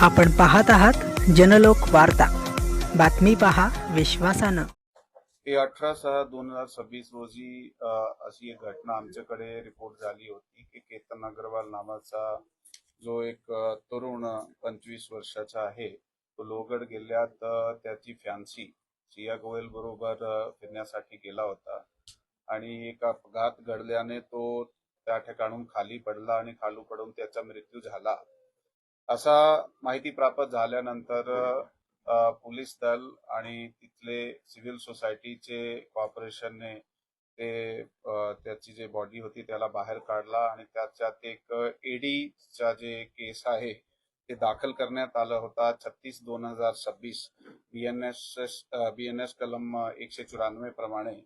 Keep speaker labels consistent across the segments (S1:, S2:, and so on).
S1: आपण पाहत आहात जनलोक वार्ता, बातमी पहा विश्वासानं।
S2: 18/6/2026 रोजी अशी एक घटना आमच्याकडे रिपोर्ट झाली होती की केतन अग्रवाल नावाचा जो एक तरुण 25 वर्षाचा आहे, तो लोहगड किल्ल्यात त्याची फॅन्सी सिया गोयल बरोबर फिरण्यासाठी गेला होता आणि एक अपघात घडल्याने तो त्या ठिकाणून खाली पडला आणि खाली पडून त्याचा मृत्यू झाला। असा माहिती प्राप्त झाल्यानंतर पोलीस दल आणि तिथले सिव्हिल सोसायटीचे कॉर्पोरेशनने ते त्याची जे बॉडी होती त्याला बाहेर काढला आणि त्याच्यात एक ईडीचा जे केस आहे ते दाखल करण्यात आला होता 36/2026 बीएनएस कलम 194 प्रमाणे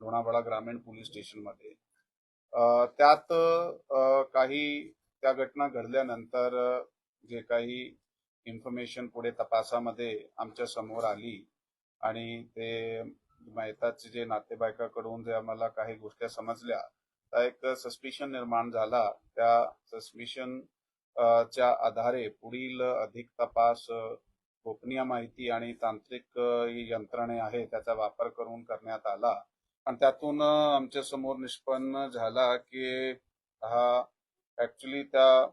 S2: लोणावळा ग्रामीण पोलीस स्टेशन मध्ये। त्यात काही त्या घटना घडल्यानंतर जे काही इन्फॉर्मेशन पुढे तपासामध्ये आमच्या समोर आली आणि ते मयताचे जे नातेवाईकाकडून जे आम्हाला काही गोष्टी समजल्या, त्या एक सस्पिशन निर्माण झाला। त्या सस्पिशन च्या आधारे पुढील अधिक तपास गोपनीय माहिती आणि तांत्रिक यंत्रणे आहे त्याचा वापर करून करण्यात आला आणि त्यातून आमच्या समोर निष्पन्न झाला की हा ऍक्च्युली त्या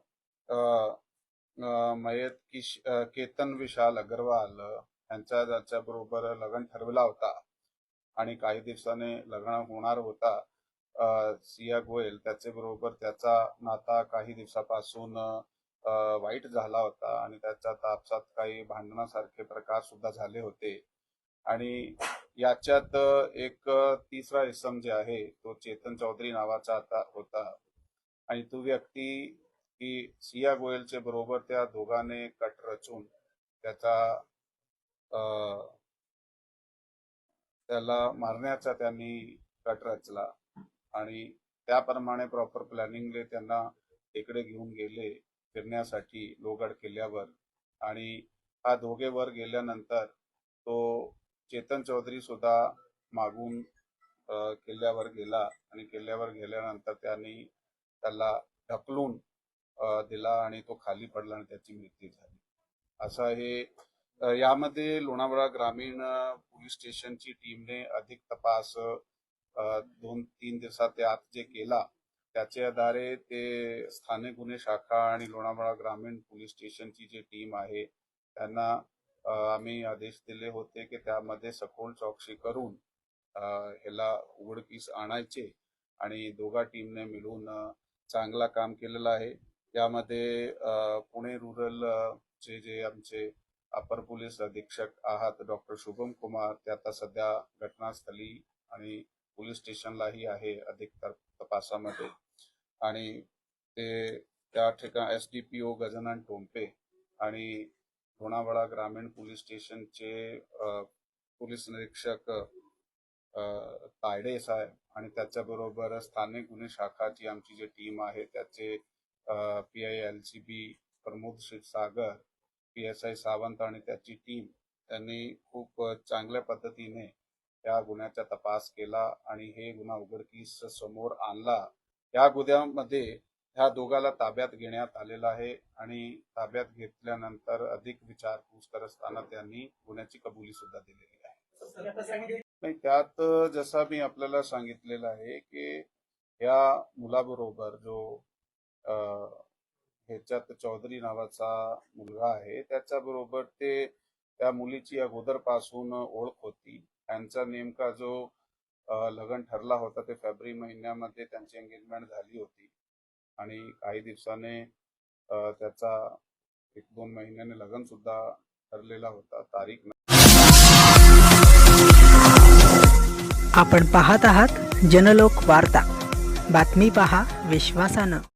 S2: मयत केतन विशाल अग्रवाल यांचा ज्याच्या बरोबर लग्न ठरवला होता आणि काही दिवसाने लग्न होणार होता सिया गोयल त्याचे बरोबर त्याचा नाता काही दिवसापासून वाईट झाला होता आणि त्याच्या आपसात काही भांडणासारखे प्रकार सुद्धा झाले होते आणि याच्यात एक तिसरा इसम जे आहे तो चेतन चौधरी नावाचा आता होता आणि तो व्यक्ती की सिया गोयलचे बरोबर त्या दोघांनी कट रचून त्याला मारण्याचा त्यांनी कट रचला आणि त्याप्रमाणे प्रॉपर प्लॅनिंगने त्यांना इकडे घेऊन गेले फिरण्यासाठी लोहगड किल्ल्यावर आणि हा दोघे वर गेल्यानंतर तो चेतन चौधरी सुद्धा मागून किल्ल्यावर गेला आणि किल्ल्यावर गेल्यानंतर त्यांनी त्याला ढकलून दिला आणि तो खाली पडला आणि त्याची मृत्यू झाली। असा हे यामध्ये लोणावळा ग्रामीण पोलीस स्टेशनची टीमने अधिक तपास 2-3 दिवसात आत जे केला त्याच्या आधारे ते स्थानिक गुन्हे शाखा आणि लोणावळा ग्रामीण पोलीस स्टेशनची जी टीम आहे त्यांना आम्ही आदेश दिले होते की त्यामध्ये सखोल चौकशी करून ह्याला उघडकीस आणायचे आणि दोघा टीमने मिळून चांगला काम केलेलं आहे। यामध्ये पुणे रूरल चे जे आमचे अपर पोलीस अधीक्षक आहात डॉक्टर शुभम कुमार ते आता सध्या घटनास्थळी आणि पोलीस स्टेशनलाही आहे अधिक तपासामध्ये आणि ते त्या ठिकाणी एसडीपीओ गजानन टोंपे आणि लोणावळा ग्रामीण पोलीस स्टेशनचे पोलीस निरीक्षक तायडे साहेब आणि त्याच्याबरोबर स्थानिक गुन्हे शाखाची आमची जी टीम आहे त्याचे PILCB प्रमोद क्षीरसागर, PSI सावंत आणि त्याची टीम त्यांनी खूप चांगल्या पद्धतीने या गुन्ह्याचा तपास केला आणि हे गुन्हा उघडकीस समोर आणला। या गुन्ह्यामध्ये ह्या दोघाला ताब्यात घेण्यात आलेला आहे आणि ताब्यात घेतल्यानंतर अधिक विचारपूस करत असताना त्यांनी गुन्ह्याची कबुली सुद्धा दिलेली आहे। त्यात जसा मी आपल्याला सांगितलेलं आहे की या मुलाबरोबर जो ह्याच्यात चौधरी नावाचा मुलगा आहे त्याच्याबरोबर ते त्या मुलीची अगोदरपासून ओळख होती। त्यांचा नेमका जो लग्न ठरला होता ते फेब्रुवारी महिन्यामध्ये त्यांची एंगेजमेंट झाली होती आणि काही दिवसाने त्याचा 1-2 महिन्याने लग्न सुद्धा ठरलेला होता तारीख।
S1: आपण पाहत आहात जनलोक वार्ता, बातमी पहा विश्वासानं।